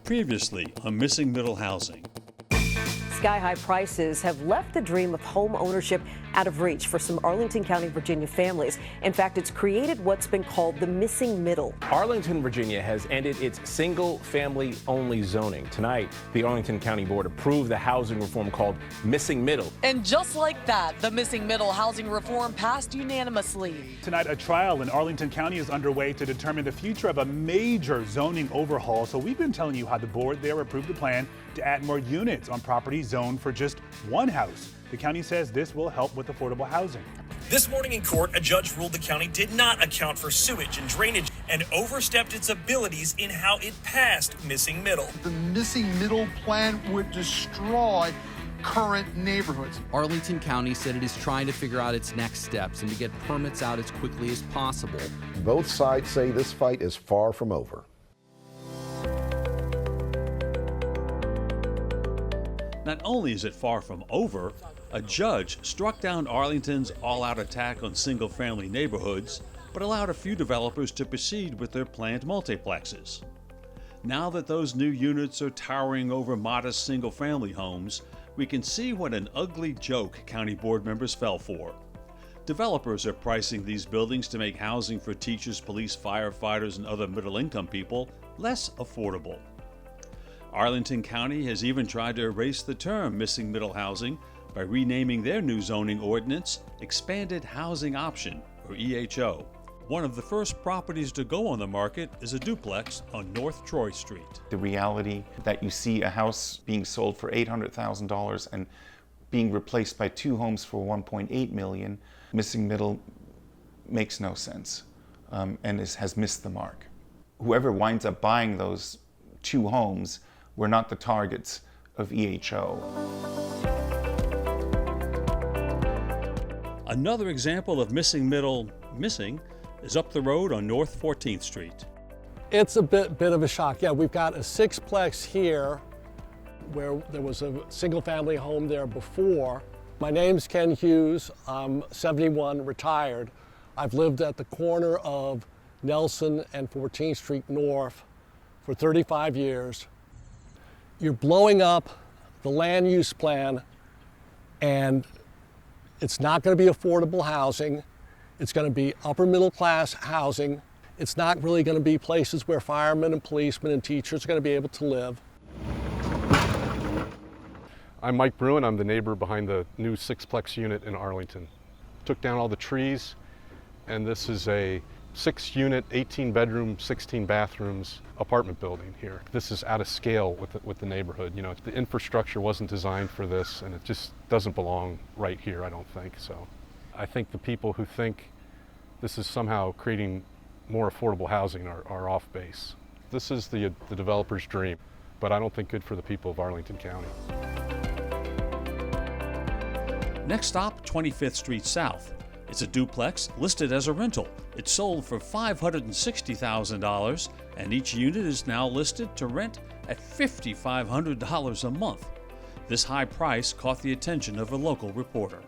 Previously on Missing Middle Housing. Sky-high prices have left the dream of home ownership out of reach for some Arlington County, Virginia families. In fact, it's created what's been called the missing middle. Arlington, Virginia has ended its single-family-only zoning. Tonight, the Arlington County Board approved the housing reform called Missing Middle. And just like that, the Missing Middle housing reform passed unanimously. Tonight, a trial in Arlington County is underway to determine the future of a major zoning overhaul. So we've been telling you how the board there approved a plan to add more units on properties zoned for just one house. The county says this will help with affordable housing. This morning in court, a judge ruled the county did not account for sewage and drainage and overstepped its abilities in how it passed Missing Middle. The Missing Middle plan would destroy current neighborhoods. Arlington County said it is trying to figure out its next steps and to get permits out as quickly as possible. Both sides say this fight is far from over. Not only is it far from over, a judge struck down Arlington's all-out attack on single-family neighborhoods, but allowed a few developers to proceed with their planned multiplexes. Now that those new units are towering over modest single-family homes, we can see what an ugly joke county board members fell for. Developers are pricing these buildings to make housing for teachers, police, firefighters, and other middle-income people less affordable. Arlington County has even tried to erase the term missing middle housing by renaming their new zoning ordinance Expanded Housing Option, or EHO. One of the first properties to go on the market is a duplex on North Troy Street. The reality that you see a house being sold for $800,000 and being replaced by two homes for $1.8 million, missing middle makes no sense and has missed the mark. Whoever winds up buying those two homes were not the targets of EHO. Another example of missing middle missing is up the road on North 14th Street. It's a bit of a shock. Yeah, we've got a sixplex here where there was a single family home there before. My name's Ken Hughes. I'm 71, retired. I've lived at the corner of Nelson and 14th Street North for 35 years. You're blowing up the land use plan, and it's not going to be affordable housing. It's going to be upper middle class housing. It's not really going to be places where firemen and policemen and teachers are going to be able to live. I'm Mike Bruin. I'm the neighbor behind the new sixplex unit in Arlington. Took down all the trees, and this is a 6-unit, 18 bedroom, 16 bathrooms apartment building here. This is out of scale with the neighborhood. You know, the infrastructure wasn't designed for this, and it just doesn't belong right here, I don't think. So I think the people who think this is somehow creating more affordable housing are off base. This is the developer's dream, but I don't think good for the people of Arlington County. Next stop, 25th Street South. It's a duplex listed as a rental. It sold for $560,000, and each unit is now listed to rent at $5,500 a month. This high price caught the attention of a local reporter.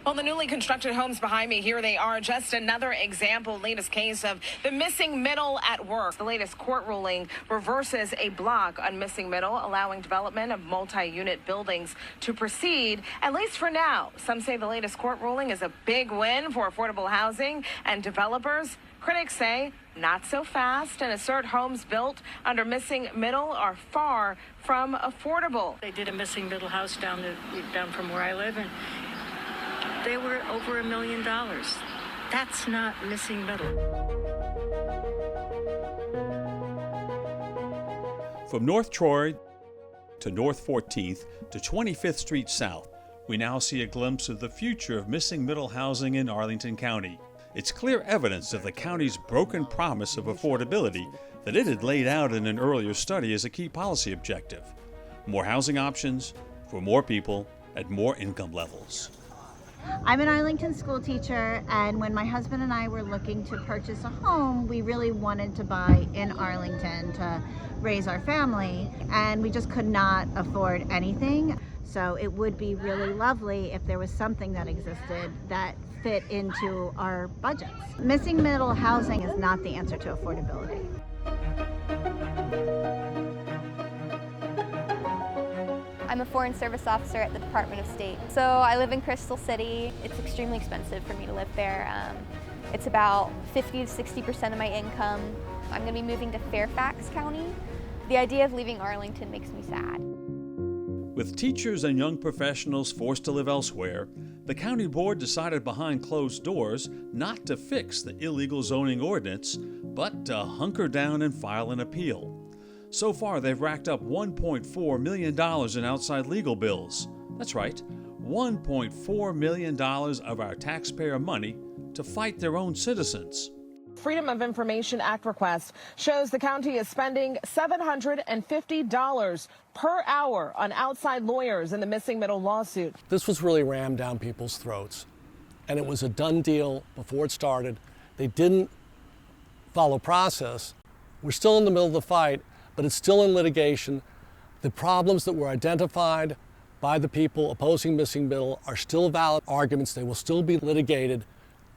Well, the newly constructed homes behind me, here they are, just another example, latest case of the missing middle at work. The latest court ruling reverses a block on missing middle, allowing development of multi-unit buildings to proceed, at least for now. Some say the latest court ruling is a big win for affordable housing and developers. Critics say not so fast and assert homes built under missing middle are far from affordable. They did a missing middle house down from where I live, and they were over $1 million. That's not missing middle. From North Troy to North 14th to 25th Street South, we now see a glimpse of the future of missing middle housing in Arlington County. It's clear evidence of the county's broken promise of affordability that it had laid out in an earlier study as a key policy objective. More housing options for more people at more income levels. I'm an Arlington school teacher, and when my husband and I were looking to purchase a home, we really wanted to buy in Arlington to raise our family, and we just could not afford anything. So it would be really lovely if there was something that existed that fit into our budgets. Missing middle housing is not the answer to affordability. I'm a Foreign Service Officer at the Department of State. So I live in Crystal City. It's extremely expensive for me to live there. It's about 50 to 60% of my income. I'm going to be moving to Fairfax County. The idea of leaving Arlington makes me sad. With teachers and young professionals forced to live elsewhere, the county board decided behind closed doors not to fix the illegal zoning ordinance, but to hunker down and file an appeal. So far, they've racked up $1.4 million in outside legal bills. That's right, $1.4 million of our taxpayer money to fight their own citizens. Freedom of Information Act request shows the county is spending $750 per hour on outside lawyers in the Missing Middle lawsuit. This was really rammed down people's throats, and it was a done deal before it started. They didn't follow process. We're still in the middle of the fight, but it's still in litigation. The problems that were identified by the people opposing Missing Middle are still valid arguments. They will still be litigated.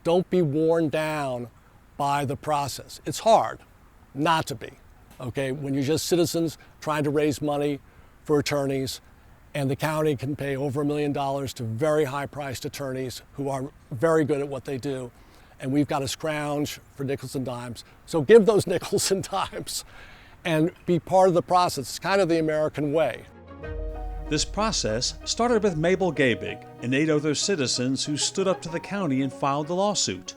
Don't be worn down by the process. It's hard not to be, okay? When you're just citizens trying to raise money for attorneys, and the county can pay over $1 million to very high-priced attorneys who are very good at what they do, and we've got to scrounge for nickels and dimes. So give those nickels and dimes and be part of the process. It's kind of the American way. This process started with Mabel Gabig and 8 other citizens who stood up to the county and filed the lawsuit.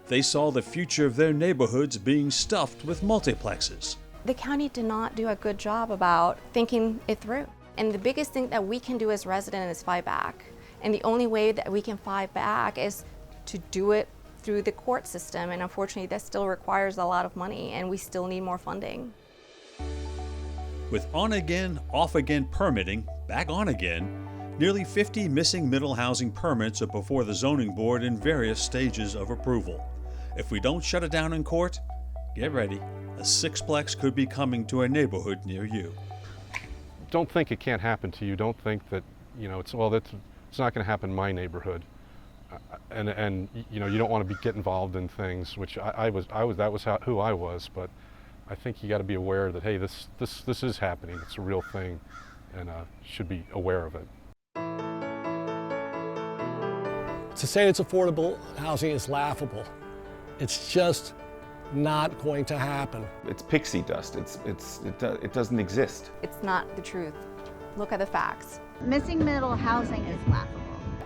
They saw the future of their neighborhoods being stuffed with multiplexes. The county did not do a good job about thinking it through. And the biggest thing that we can do as residents is fight back. And the only way that we can fight back is to do it through the court system. And unfortunately, that still requires a lot of money, and we still need more funding. With on-again, off-again permitting, back on again, nearly 50 Missing Middle housing permits are before the zoning board in various stages of approval. If we don't shut it down in court, get ready. A sixplex could be coming to a neighborhood near you. Don't think it can't happen to you. Don't think that, it's not going to happen in my neighborhood. And you don't want to get involved in things, which that was who I was, but I think you got to be aware that, hey, this is happening. It's a real thing, and should be aware of it. To say it's affordable housing is laughable. It's just not going to happen. It's pixie dust. It doesn't exist. It's not the truth. Look at the facts. Missing Middle housing is laughable.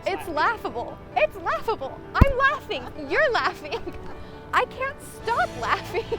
It's laughable. It's laughable. I'm laughing. You're laughing. I can't stop laughing.